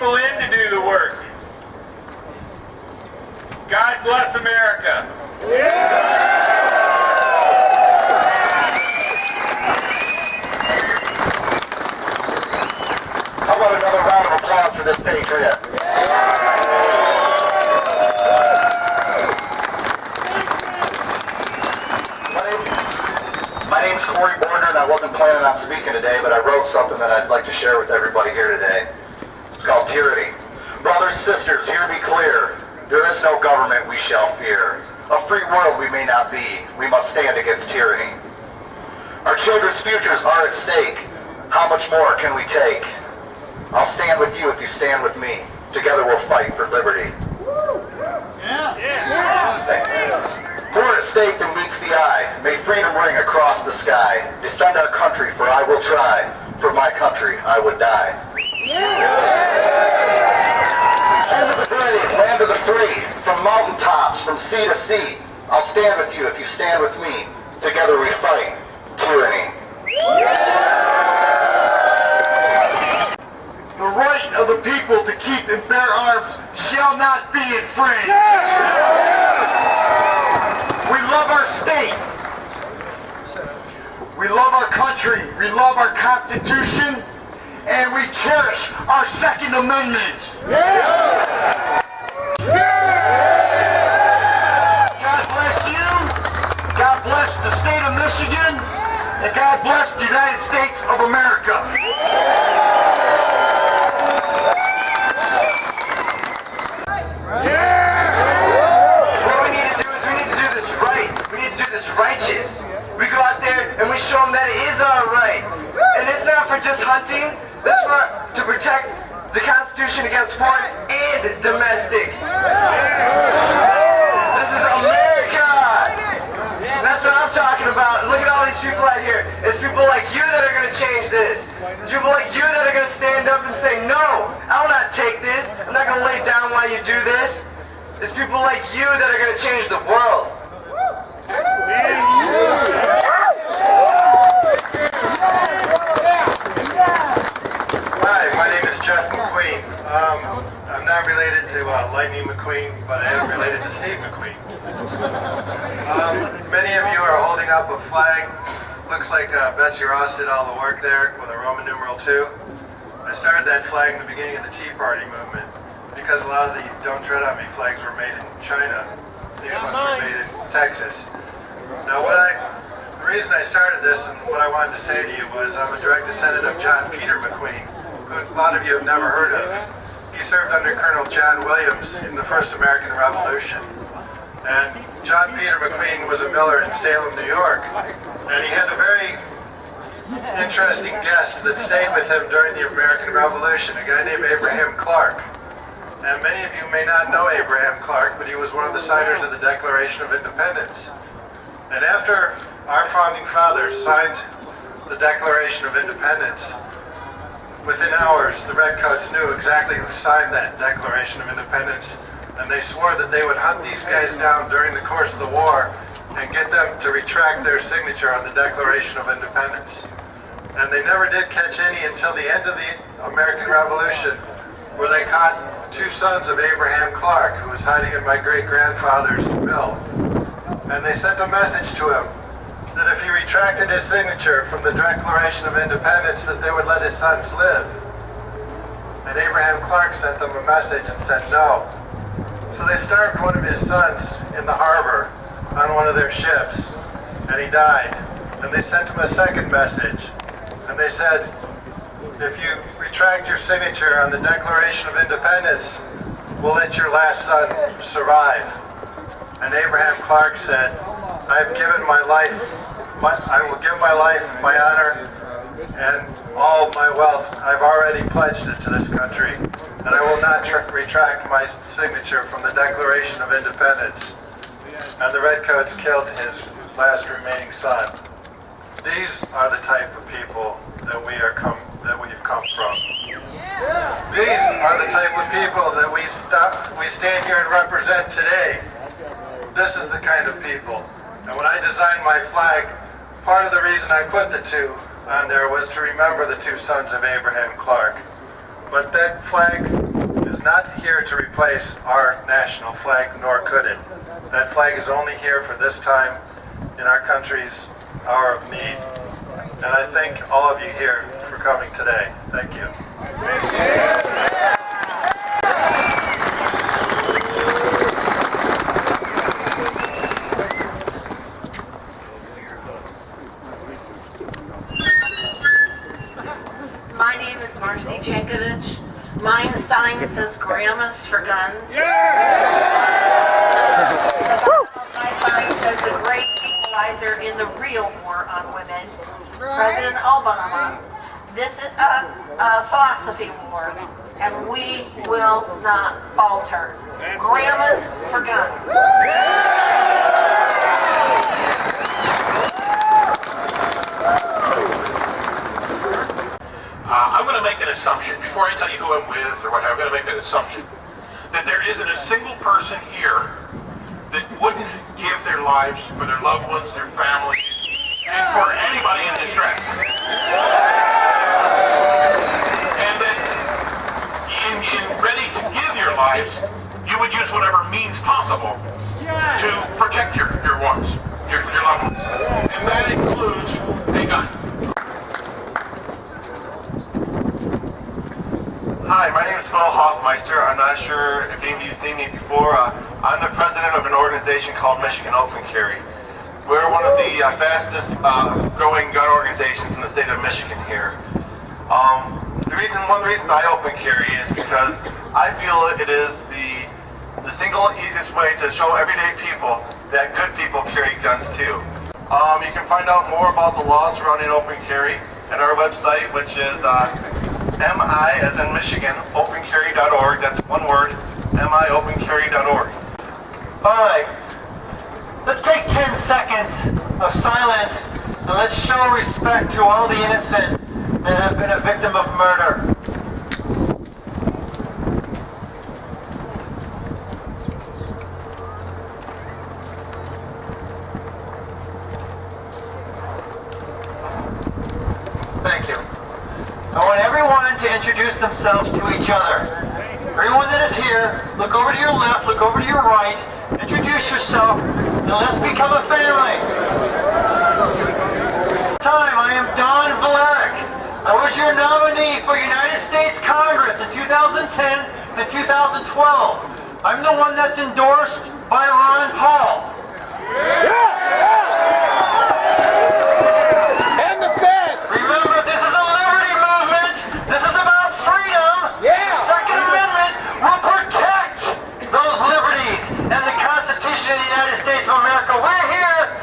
people in to do the work. God bless America. How about another round of applause for this patriot? My name's Corey Border, and I wasn't planning on speaking today, but I wrote something that I'd like to share with everybody here today. It's called Tyranny. Brothers, sisters, hear me clear. There is no government we shall fear. A free world we may not be. We must stand against tyranny. Our children's futures are at stake. How much more can we take? I'll stand with you if you stand with me. Together we'll fight for liberty. More at stake than meets the eye. May freedom ring across the sky. Defend our country, for I will try. For my country, I would die. Land of the brave, land of the free. From mountaintops, from sea to sea. I'll stand with you if you stand with me. Together we fight tyranny. The right of the people to keep and bear arms shall not be infringed. We love our state. We love our country. We love our Constitution. And we cherish our Second Amendment. God bless you. God bless the state of Michigan. And God bless the United States of America. Righteous. We go out there and we show them that it is our right. And it's not for just hunting, it's for to protect the Constitution against foreign and domestic. This is America! That's what I'm talking about. Look at all these people out here. It's people like you that are going to change this. It's people like you that are going to stand up and say, no, I will not take this. I'm not going to lay down while you do this. It's people like you that are going to change the world. Hi, my name is Jeff McQueen. I'm not related to Lightning McQueen, but I am related to Steve McQueen. Many of you are holding up a flag. Looks like Betsy Ross did all the work there with a Roman numeral 2. I started that flag in the beginning of the Tea Party movement because a lot of the Don't Tread on Me flags were made in China. These ones were made in Texas. Now the reason I started this and what I wanted to say to you was I'm a direct descendant of John Peter McQueen, who a lot of you have never heard of. He served under Colonel John Williams in the First American Revolution. And John Peter McQueen was a miller in Salem, New York. And he had a very interesting guest that stayed with him during the American Revolution, a guy named Abraham Clark. And many of you may not know Abraham Clark, but he was one of the signers of the Declaration of Independence. And after our founding fathers signed the Declaration of Independence, within hours the Redcoats knew exactly who signed that Declaration of Independence, and they swore that they would hunt these guys down during the course of the war and get them to retract their signature on the Declaration of Independence. And they never did catch any until the end of the American Revolution, where they caught 2 sons of Abraham Clark, who was hiding in my great-grandfather's mill. And they sent a message to him that if he retracted his signature from the Declaration of Independence, that they would let his sons live. And Abraham Clark sent them a message and said no. So they starved one of his sons in the harbor on one of their ships, and he died. And they sent him a second message, and they said, if you retract your signature on the Declaration of Independence, we'll let your last son survive. And Abraham Clark said, I have given my life, I will give my life, my honor, and all my wealth. I've already pledged it to this country, and I will not retract my signature from the Declaration of Independence. And the Redcoats killed his last remaining son. These are the type of people that we've come from. These are the type of people that we stand here and represent today. This is the kind of people. And when I designed my flag, part of the reason I put the 2 on there was to remember the 2 sons of Abraham Clark. But that flag not here to replace our national flag, nor could it. That flag is only here for this time in our country's hour of need. And I thank all of you here for coming today. Thank you. My name is Marcy Jankovich. Mine sign says Grandmas for Guns. My sign says the great equalizer in the real war on women, President Obama. This is a philosophy war, and we will not falter. Grandmas for Guns. I'm going to make an assumption, before I tell you who I'm with or whatever, I'm going to make an assumption that there isn't a single person here that wouldn't give their lives for their loved ones, their families, and for anybody in distress. And that in ready to give your lives, you would use whatever means possible to protect your ones, your loved ones. And that includes a gun. Hi, my name is Phil Hoffmeister. I'm not sure if any of you have seen me before. I'm the president of an organization called Michigan Open Carry. We're one of the fastest growing gun organizations in the state of Michigan here. One of the reasons I open carry is because I feel it is the single easiest way to show everyday people that good people carry guns too. You can find out more about the laws surrounding open carry at our website, which is MI as in Michigan, opencarry.org. That's one word, miopencarry.org. All right, let's take 10 seconds of silence and let's show respect to all the innocent that have been a victim of murder. Thank you. I want everyone to introduce themselves to each other. Everyone that is here, look over to your left, look over to your right, introduce yourself, and let's become a family. I am Don Valeric. I was your nominee for United States Congress in 2010 and 2012. I'm the one that's endorsed by Ron Paul. And the Fed. Remember, this is a liberty movement. This is about freedom. The Second Amendment will protect those liberties and the Constitution of the United States of America. We're here.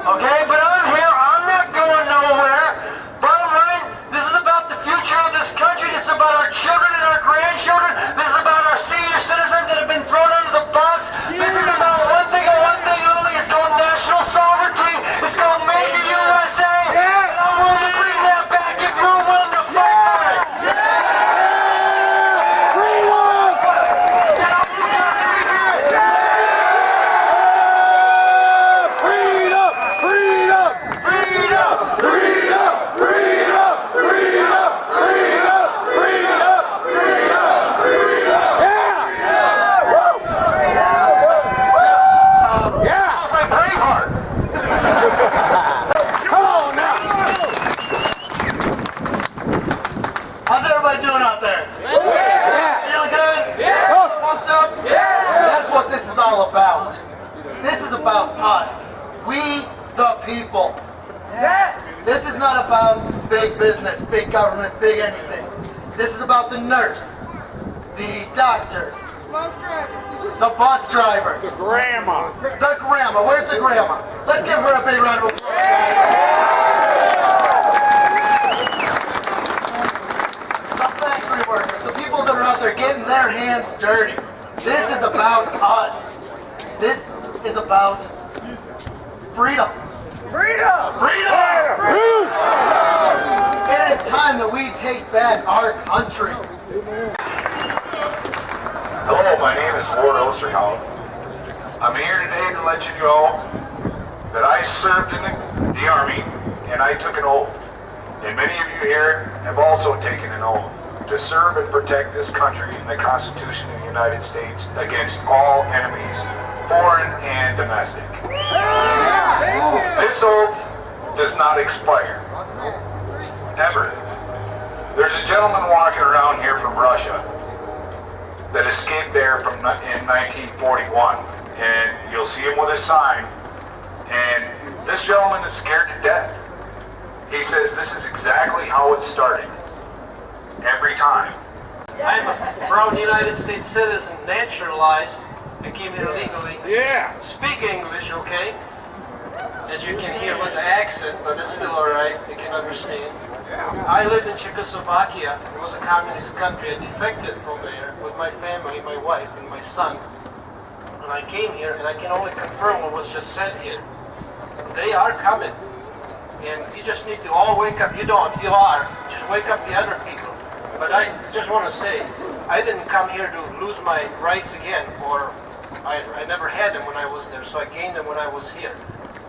Okay, but I'm here. I'm not going nowhere. Bottom line, this is about the future of this country. This is about our children and our grandchildren. This is about our senior citizens that have been thrown under the bus. This is about one thing and one thing only. It's called national sovereignty. It's called Made in USA. And I'm willing to bring that back if you're willing to fight for it. How's everybody doing out there? Feeling good? Pumped up? That's what this is all about. This is about us. We the people. Yes! This is not about big business, big government, big anything. This is about the nurse, the doctor, the bus driver, the grandma. The grandma. Where's the grandma? Let's give her a big round of applause. Factory workers, the people that are out there getting their hands dirty. This is about us. This is about freedom. Freedom! Freedom! It is time that we take back our country. Hello, my name is Ward Osterhout. I'm here today to let you know that I served in the Army and I took an oath. And many of you here have also taken an oath. to serve and protect this country and the Constitution of the United States against all enemies, foreign and domestic. This oath does not expire, ever. There's a gentleman walking around here from Russia that escaped there in 1941, and you'll see him with a sign, and this gentleman is scared to death. He says this is exactly how it started, every time. I'm a proud United States citizen, naturalized. I came here legally. Yeah. Speak English, okay? As you can hear with the accent, but it's still alright, you can understand. I lived in Czechoslovakia. It was a communist country. I defected from there with my family, my wife, and my son. And I came here, and I can only confirm what was just said here. They are coming. And you just need to all wake up. You don't, you are. Just wake up the other people. But I just want to say, I didn't come here to lose my rights again, or I never had them when I was there, so I gained them when I was here.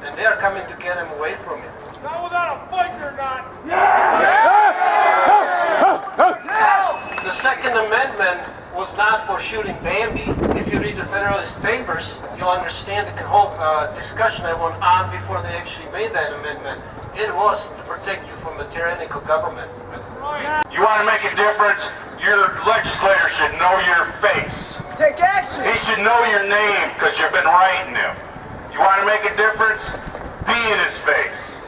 And they are coming to get them away from me. Not without a fight, they're not. The Second Amendment was not for shooting Bambi. If you read the Federalist Papers, you'll understand the whole discussion that went on before they actually made that amendment. It was to protect you from a tyrannical government. You want to make a difference? Your legislator should know your face. Take action. He should know your name because you've been writing him. You want to make a difference? Be in his face.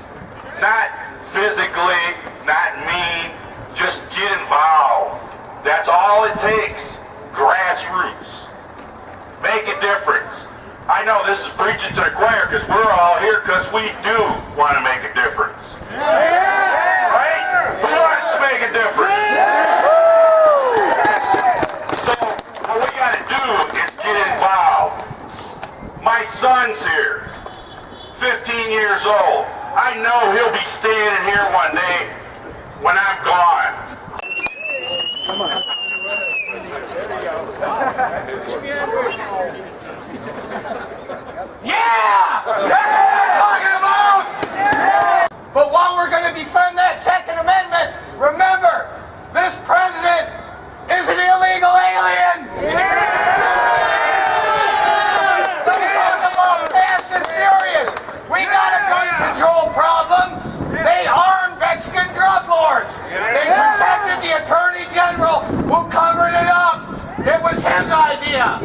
Not physically, not mean, just get involved. That's all it takes. Grassroots. Make a difference. I know this is preaching to the choir because we're all here because we do want to make a difference. Right? Who wants to make a difference? So what we got to do is get involved. My son's here, 15 years old. I know he'll be standing here one day when I'm gone. Come on. Yeah! That's what we're talking about! But while we're going to defend that Second Amendment, remember, this president is an illegal alien! Let's talk about Fast and Furious. We got a gun control problem. They armed Mexican drug lords. They protected the Attorney General who covered it up. It was his idea.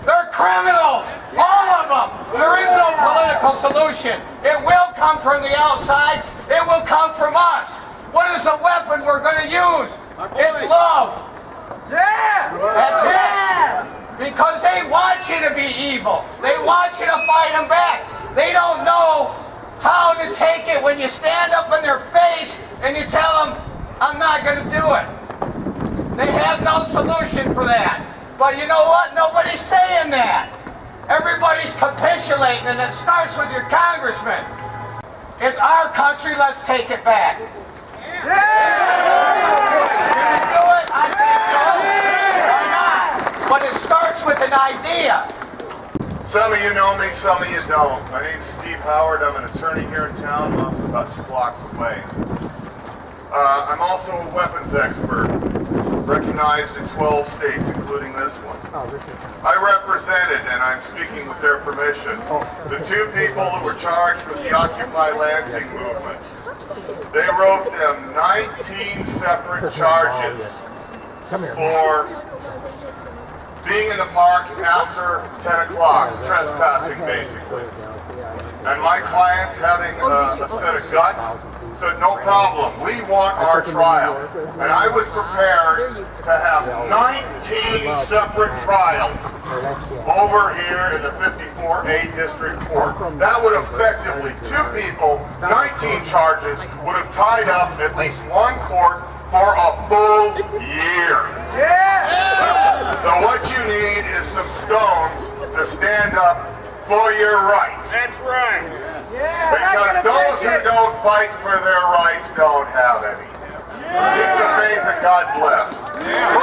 They're criminals, all of them. There is no political solution. It will come from the outside. It will come from us. What is the weapon we're going to use? It's love. Yeah! That's it. Because they want you to be evil. They want you to fight them back. They don't know how to take it when you stand up in their face and you tell them, I'm not going to do it. They have no solution for that. But you know what? Nobody's saying that. Everybody's capitulating, and it starts with your congressman. It's our country, let's take it back. Yeah! Can you do it? I think so. Why not? But it starts with an idea. Some of you know me, some of you don't. My name's Steve Howard. I'm an attorney here in town. I'm also about 2 blocks away. I'm also a weapons expert, recognized in 12 states, including this one. I represented, and I'm speaking with their permission, the 2 people who were charged with the Occupy Lansing movement. They wrote them 19 separate charges for being in the park after 10 o'clock, trespassing basically. And my clients, having a set of guts, said, no problem, we want our trial. And I was prepared to have 19 separate trials over here in the 54A District Court. That would effectively, 2 people, 19 charges, would have tied up at least 1 court for a full year. Yeah! So what you need is some stones to stand up for your rights. That's right. Yeah, because those who don't fight for their rights don't have any. Keep the faith and God bless. Yeah.